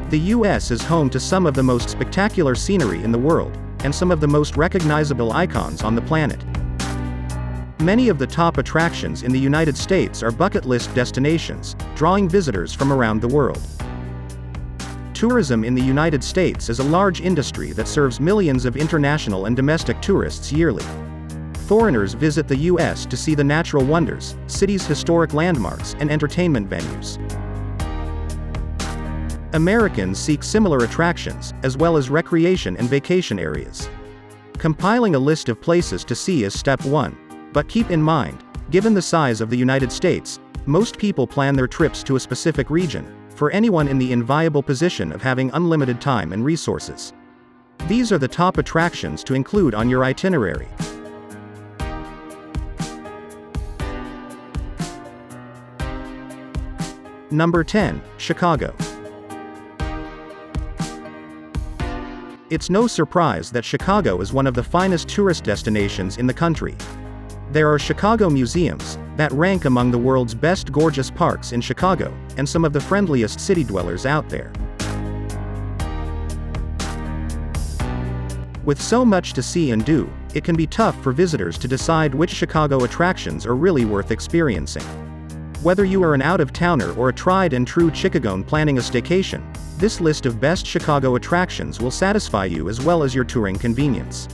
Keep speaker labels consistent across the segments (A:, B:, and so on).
A: The US is home to some of the most spectacular scenery in the world, and some of the most recognizable icons on the planet. Many of the top attractions in the United States are bucket list destinations, drawing visitors from around the world. Tourism in the United States is a large industry that serves millions of international and domestic tourists yearly. Foreigners visit the US to see the natural wonders, cities' historic landmarks, and entertainment venues. Americans seek similar attractions, as well as recreation and vacation areas. Compiling a list of places to see is step one, but keep in mind, given the size of the United States, most people plan their trips to a specific region, for anyone in the enviable position of having unlimited time and resources. These are the top attractions to include on your itinerary. Number 10, Chicago. It's no surprise that Chicago is one of the finest tourist destinations in the country. There are Chicago museums that rank among the world's best gorgeous parks in Chicago, and some of the friendliest city dwellers out there. With so much to see and do, it can be tough for visitors to decide which Chicago attractions are really worth experiencing. Whether you are an out-of-towner or a tried-and-true Chicagoan planning a staycation, this list of best Chicago attractions will satisfy you as well as your touring convenience.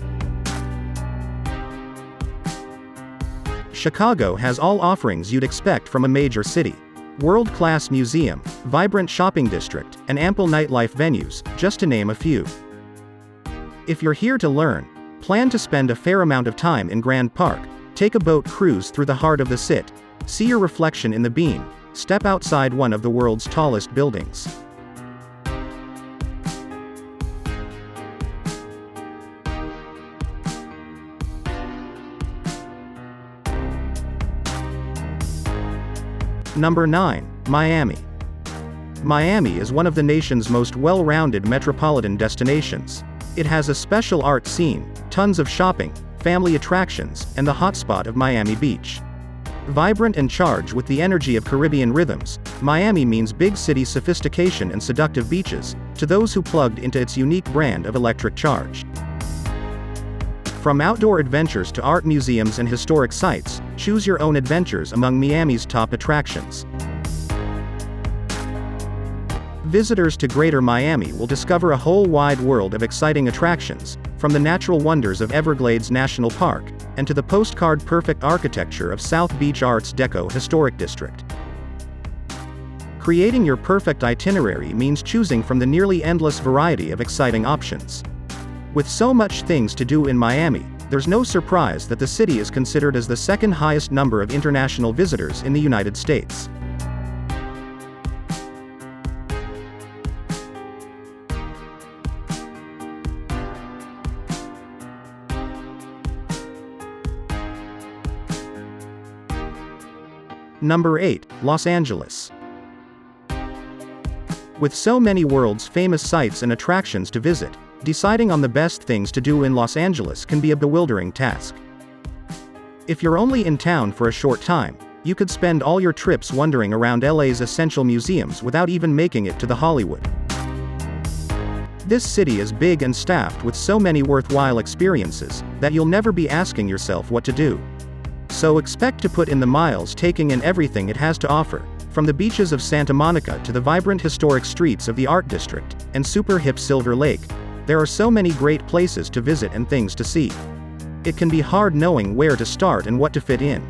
A: Chicago has all offerings you'd expect from a major city. World-class museum, vibrant shopping district, and ample nightlife venues, just to name a few. If you're here to learn, plan to spend a fair amount of time in Grand Park, take a boat cruise through the heart of the city, see your reflection in the beam, step outside one of the world's tallest buildings. Number 9, Miami. Miami is one of the nation's most well-rounded metropolitan destinations. It has a special art scene, tons of shopping, family attractions, and the hotspot of Miami Beach. Vibrant and charged with the energy of Caribbean rhythms, Miami means big city sophistication and seductive beaches, to those who plugged into its unique brand of electric charge. From outdoor adventures to art museums and historic sites, choose your own adventures among Miami's top attractions. Visitors to Greater Miami will discover a whole wide world of exciting attractions, from the natural wonders of Everglades National Park, and to the postcard-perfect architecture of South Beach Arts Deco Historic District. Creating your perfect itinerary means choosing from the nearly endless variety of exciting options. With so much things to do in Miami, there's no surprise that the city is considered as the second highest number of international visitors in the United States. Number 8, Los Angeles. With so many world's famous sites and attractions to visit, deciding on the best things to do in Los Angeles can be a bewildering task. If you're only in town for a short time, you could spend all your trips wandering around LA's essential museums without even making it to the Hollywood. This city is big and staffed with so many worthwhile experiences that you'll never be asking yourself what to do. So expect to put in the miles taking in everything it has to offer, from the beaches of Santa Monica to the vibrant historic streets of the Art District and super hip Silver Lake. There are so many great places to visit and things to see. It can be hard knowing where to start and what to fit in.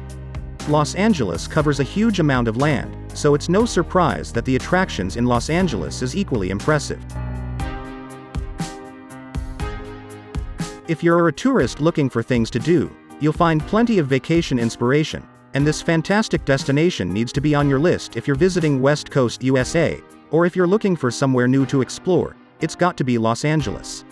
A: Los Angeles covers a huge amount of land, so it's no surprise that the attractions in Los Angeles is equally impressive. If you're a tourist looking for things to do, you'll find plenty of vacation inspiration, and this fantastic destination needs to be on your list if you're visiting West Coast USA, or if you're looking for somewhere new to explore. It's got to be Los Angeles.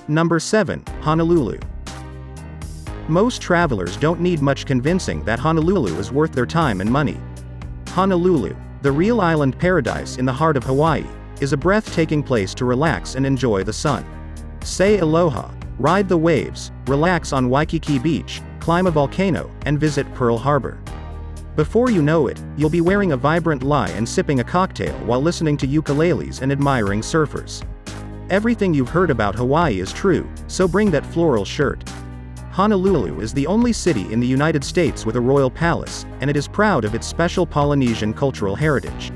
A: Number 7, Honolulu. Most travelers don't need much convincing that Honolulu is worth their time and money. Honolulu, the real island paradise in the heart of Hawaii, is a breathtaking place to relax and enjoy the sun. Say aloha, ride the waves, relax on Waikiki Beach, climb a volcano, and visit Pearl Harbor. Before you know it, you'll be wearing a vibrant lie and sipping a cocktail while listening to ukuleles and admiring surfers. Everything you've heard about Hawaii is true, so bring that floral shirt. Honolulu is the only city in the United States with a royal palace, and it is proud of its special Polynesian cultural heritage.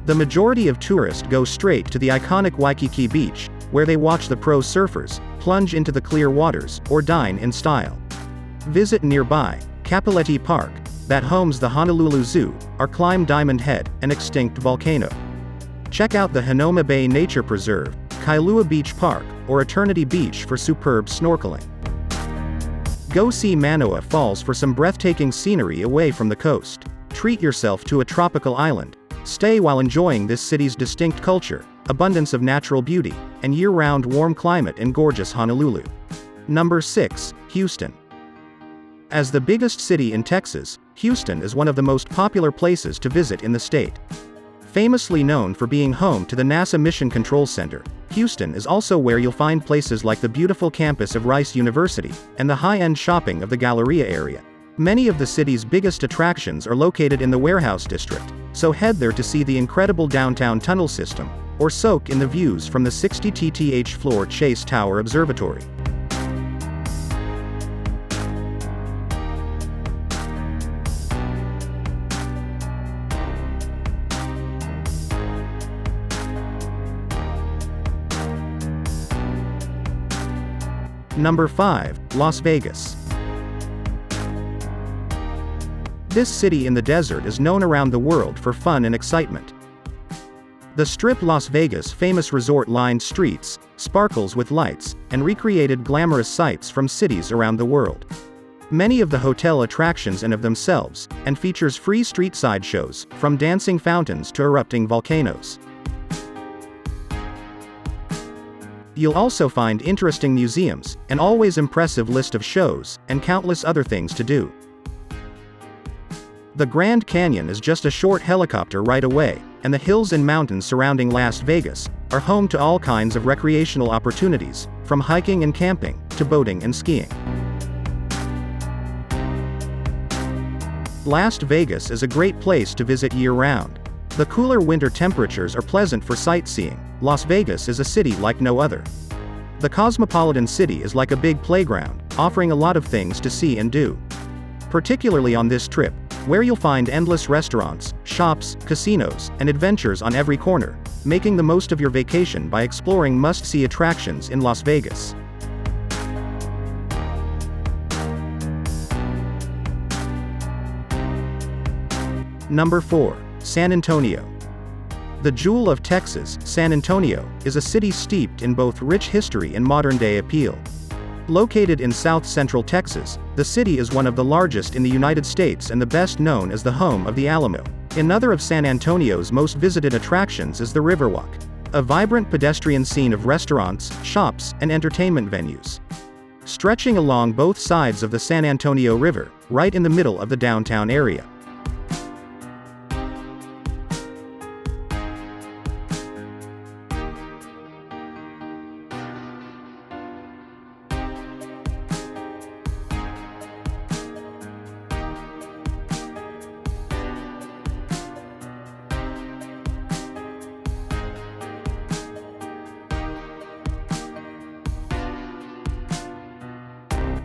A: The majority of tourists go straight to the iconic Waikiki Beach, where they watch the pro surfers, plunge into the clear waters, or dine in style. Visit nearby Kapoleti Park, that homes the Honolulu Zoo, or climb Diamond Head, an extinct volcano. Check out the Hanoma Bay Nature Preserve, Kailua Beach Park, or Eternity Beach for superb snorkeling. Go see Manoa Falls for some breathtaking scenery away from the coast. Treat yourself to a tropical island. Stay while enjoying this city's distinct culture, abundance of natural beauty, and year-round warm climate in gorgeous Honolulu. Number 6, Houston. As the biggest city in Texas, Houston is one of the most popular places to visit in the state. Famously known for being home to the NASA Mission Control Center, Houston is also where you'll find places like the beautiful campus of Rice University, and the high-end shopping of the Galleria area. Many of the city's biggest attractions are located in the Warehouse District, so head there to see the incredible downtown tunnel system, or soak in the views from the 60th floor Chase Tower Observatory. Number 5, Las Vegas. This city in the desert is known around the world for fun and excitement. The Strip Las Vegas' famous resort-lined streets, sparkles with lights, and recreated glamorous sights from cities around the world. Many of the hotel attractions and of themselves, and features free street-side shows, from dancing fountains to erupting volcanoes. You'll also find interesting museums, an always impressive list of shows, and countless other things to do. The Grand Canyon is just a short helicopter ride away, and the hills and mountains surrounding Las Vegas are home to all kinds of recreational opportunities, from hiking and camping, to boating and skiing. Las Vegas is a great place to visit year-round. The cooler winter temperatures are pleasant for sightseeing. Las Vegas is a city like no other. The cosmopolitan city is like a big playground, offering a lot of things to see and do. Particularly on this trip, where you'll find endless restaurants, shops, casinos, and adventures on every corner, making the most of your vacation by exploring must-see attractions in Las Vegas. Number 4, San Antonio. The jewel of Texas, San Antonio, is a city steeped in both rich history and modern-day appeal. Located in south-central Texas, the city is one of the largest in the United States and the best known as the home of the Alamo. Another of San Antonio's most visited attractions is the Riverwalk, a vibrant pedestrian scene of restaurants, shops, and entertainment venues. Stretching along both sides of the San Antonio River, right in the middle of the downtown area.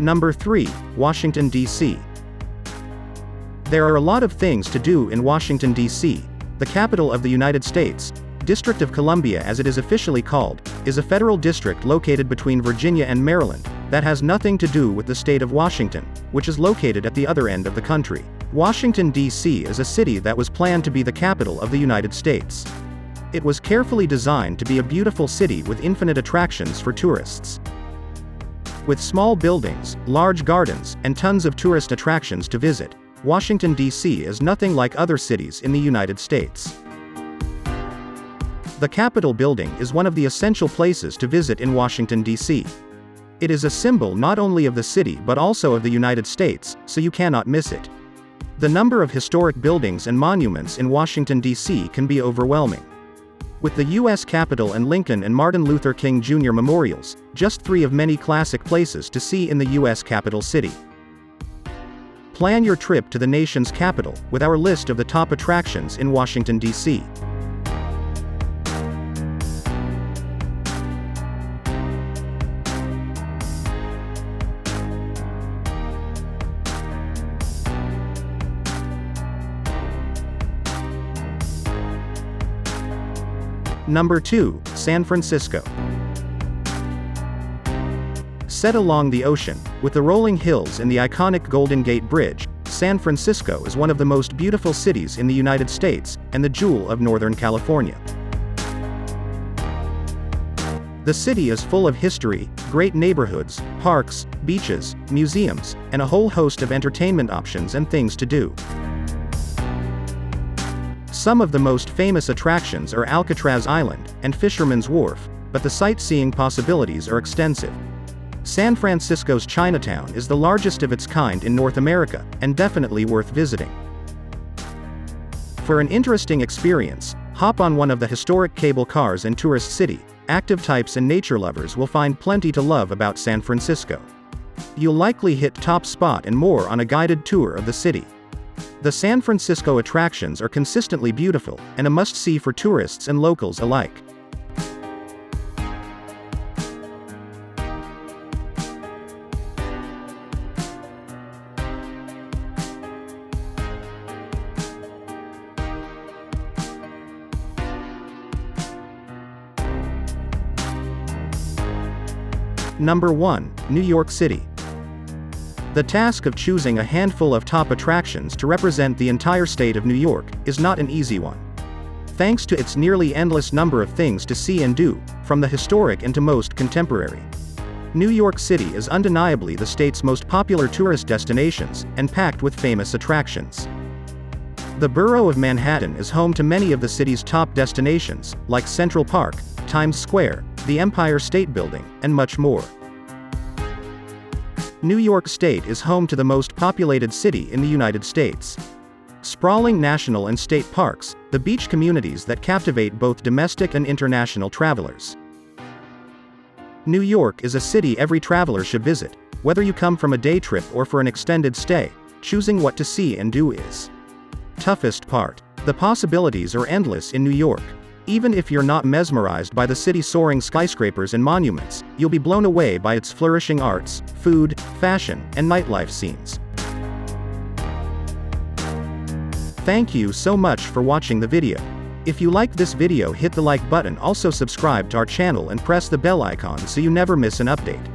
A: Number 3, Washington, D.C. There are a lot of things to do in Washington, D.C., the capital of the United States. District of Columbia, as it is officially called, is a federal district located between Virginia and Maryland, that has nothing to do with the state of Washington, which is located at the other end of the country. Washington, D.C. is a city that was planned to be the capital of the United States. It was carefully designed to be a beautiful city with infinite attractions for tourists. With small buildings, large gardens, and tons of tourist attractions to visit, Washington, D.C. is nothing like other cities in the United States. The Capitol Building is one of the essential places to visit in Washington, D.C. It is a symbol not only of the city but also of the United States, so you cannot miss it. The number of historic buildings and monuments in Washington, D.C. can be overwhelming. With the U.S. Capitol and Lincoln and Martin Luther King Jr. memorials, just 3 of many classic places to see in the U.S. capital city. Plan your trip to the nation's capital with our list of the top attractions in Washington, D.C. Number 2, San Francisco. Set along the ocean, with the rolling hills and the iconic Golden Gate Bridge, San Francisco is one of the most beautiful cities in the United States, and the jewel of Northern California. The city is full of history, great neighborhoods, parks, beaches, museums, and a whole host of entertainment options and things to do. Some of the most famous attractions are Alcatraz Island and Fisherman's Wharf, but the sightseeing possibilities are extensive. San Francisco's Chinatown is the largest of its kind in North America, and definitely worth visiting. For an interesting experience, hop on one of the historic cable cars in Tourist City. Active types and nature lovers will find plenty to love about San Francisco. You'll likely hit Top Spot and more on a guided tour of the city. The San Francisco attractions are consistently beautiful, and a must-see for tourists and locals alike. Number 1, New York City. The task of choosing a handful of top attractions to represent the entire state of New York is not an easy one. Thanks to its nearly endless number of things to see and do, from the historic and to most contemporary. New York City is undeniably the state's most popular tourist destinations, and packed with famous attractions. The borough of Manhattan is home to many of the city's top destinations, like Central Park, Times Square, the Empire State Building, and much more. New York State is home to the most populated city in the United States. Sprawling national and state parks, the beach communities that captivate both domestic and international travelers. New York is a city every traveler should visit, whether you come from a day trip or for an extended stay. Choosing what to see and do is toughest part. The possibilities are endless in New York. Even if you're not mesmerized by the city's soaring skyscrapers and monuments, you'll be blown away by its flourishing arts, food, fashion, and nightlife scenes. Thank you so much for watching the video. If you liked this video, hit the like button, also subscribe to our channel and press the bell icon so you never miss an update.